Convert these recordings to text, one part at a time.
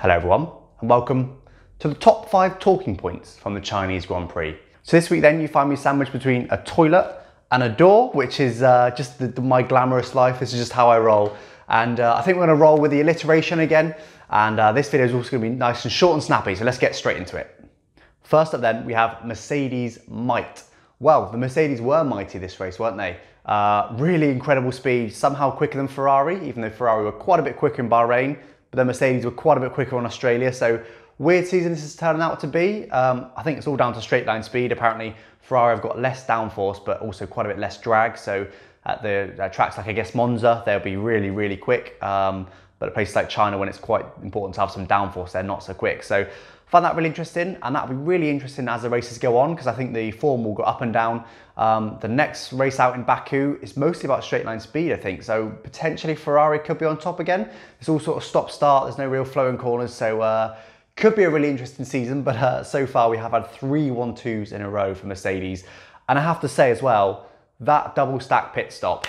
Hello everyone, and welcome to the top 5 talking points from the Chinese Grand Prix. So this week then you find me sandwiched between a toilet and a door, which is just my glamorous life. This is just how I roll. And I think we're going to roll with the alliteration again. And this video is also going to be nice and short and snappy, so let's get straight into it. First up then, we have Mercedes might. Well, the Mercedes were mighty this race, weren't they? Really incredible speed, somehow quicker than Ferrari, even though Ferrari were quite a bit quicker in Bahrain. But then Mercedes were quite a bit quicker on Australia, so weird season this is turning out to be. I think it's all down to straight line speed. Apparently Ferrari have got less downforce, but also quite a bit less drag. So at the tracks like I guess Monza, they'll be really, really quick. But at places like China, when it's quite important to have some downforce, they're not so quick. So I find that really interesting, and that'll be really interesting as the races go on, because I think the form will go up and down. The next race out in Baku is mostly about straight line speed, I think. So potentially Ferrari could be on top again. It's all sort of stop-start. There's no real flow in corners. So could be a really interesting season. But so far we have had 3 1-2s in a row for Mercedes. And I have to say as well, that double stack pit stop.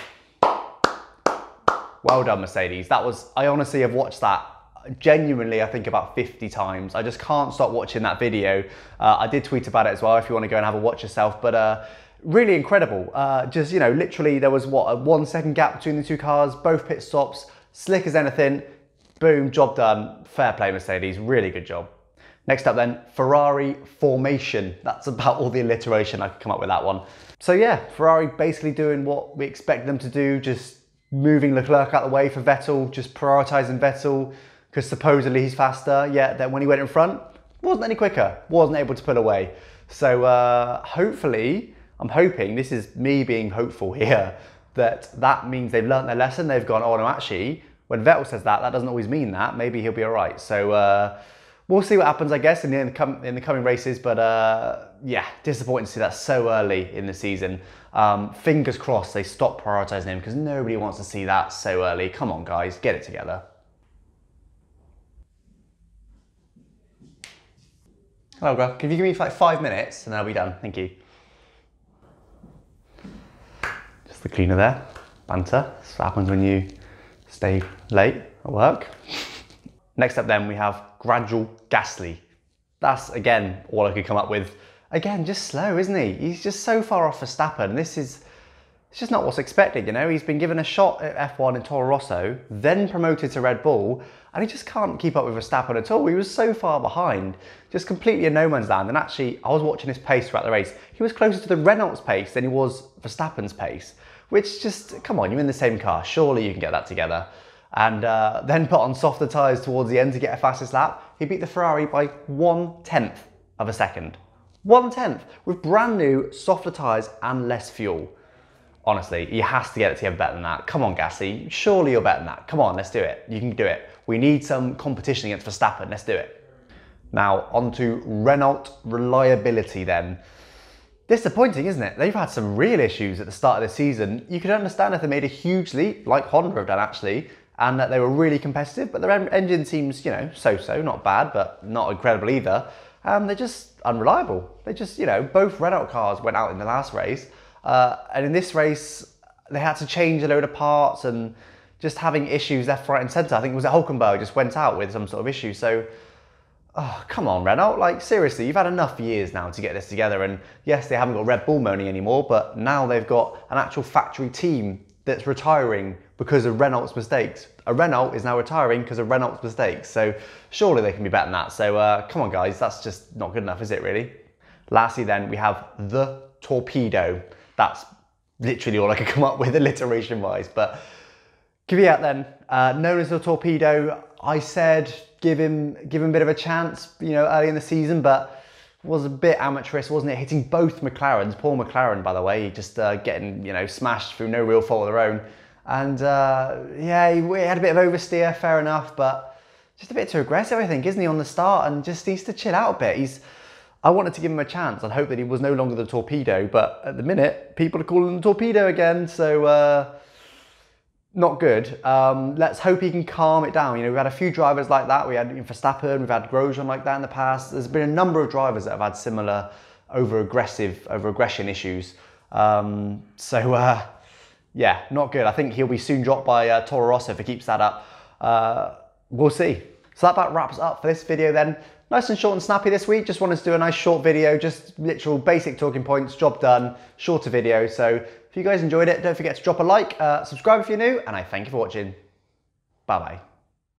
Well done, Mercedes. That was, I honestly have watched that genuinely, I think about 50 times. I just can't stop watching that video. I did tweet about it as well if you want to go and have a watch yourself. But really incredible. Just, you know, literally there was what, a 1 second gap between the two cars, both pit stops, slick as anything. Boom, job done. Fair play, Mercedes. Really good job. Next up then, Ferrari formation. That's about all the alliteration I could come up with that one. So yeah, Ferrari basically doing what we expect them to do, just moving Leclerc out of the way for Vettel, just prioritising Vettel, because supposedly he's faster, yet then when he went in front, wasn't any quicker, wasn't able to pull away. So hopefully, I'm hoping, this is me being hopeful here, that means they've learnt their lesson. They've gone, oh no, actually, when Vettel says that doesn't always mean that. Maybe he'll be all right. So we'll see what happens, I guess, in the coming races. But yeah, disappointing to see that so early in the season. Fingers crossed they stop prioritising him, because nobody wants to see that so early. Come on, guys, get it together. Hello, girl. Can you give me like 5 minutes and then I'll be done? Thank you. Just the cleaner there. Banter. That's what happens when you stay late at work. Next up then, we have gradual Gasly. That's, again, all I could come up with. Again, just slow, isn't he? He's just so far off Verstappen. It's just not what's expected, you know? He's been given a shot at F1 in Toro Rosso, then promoted to Red Bull, and he just can't keep up with Verstappen at all. He was so far behind, just completely in no man's land. And actually, I was watching his pace throughout the race. He was closer to the Renault's pace than he was Verstappen's pace, which just, come on, you're in the same car. Surely you can get that together. And then put on softer tyres towards the end to get a fastest lap. He beat the Ferrari by 1/10 of a second. 1/10 with brand new softer tyres and less fuel. Honestly, he has to get it together better than that. Come on, Gasly. Surely you're better than that. Come on, let's do it. You can do it. We need some competition against Verstappen. Let's do it. Now, on to Renault reliability then. Disappointing, isn't it? They've had some real issues at the start of the season. You could understand if they made a huge leap, like Honda have done actually, and that they were really competitive, but their engine seems, you know, so-so, not bad, but not incredible either. They're just unreliable. They just, you know, both Renault cars went out in the last race. And in this race, they had to change a load of parts and just having issues left, right and centre. I think it was at Hulkenberg just went out with some sort of issue. So, oh, come on, Renault. Like, seriously, you've had enough years now to get this together. And yes, they haven't got Red Bull money anymore, but now they've got an actual factory team that's retiring because of Renault's mistakes. A Renault is now retiring because of Renault's mistakes. So surely they can be better than that. So come on, guys, that's just not good enough, is it really? Lastly then, we have the torpedo. That's literally all I could come up with alliteration-wise. But Kvyat then, known as the torpedo, I said give him a bit of a chance, you know, early in the season, but was a bit amateurish, wasn't it? Hitting both McLarens, poor McLaren, by the way, just getting, you know, smashed through no real fault of their own. And yeah, he had a bit of oversteer, fair enough, but just a bit too aggressive, I think, isn't he, on the start, and just needs to chill out a bit. I wanted to give him a chance and hope that he was no longer the torpedo, but at the minute, people are calling him the torpedo again, so not good. Let's hope he can calm it down. You know, we've had a few drivers like that. We had Verstappen, we've had Grosjean like that in the past. There's been a number of drivers that have had similar over-aggression issues. Yeah, not good. I think he'll be soon dropped by Toro Rosso if he keeps that up. We'll see. So that about wraps up for this video then. Nice and short and snappy this week. Just wanted to do a nice short video, just literal basic talking points, job done, shorter video. So if you guys enjoyed it, don't forget to drop a like, subscribe if you're new, and I thank you for watching. Bye bye.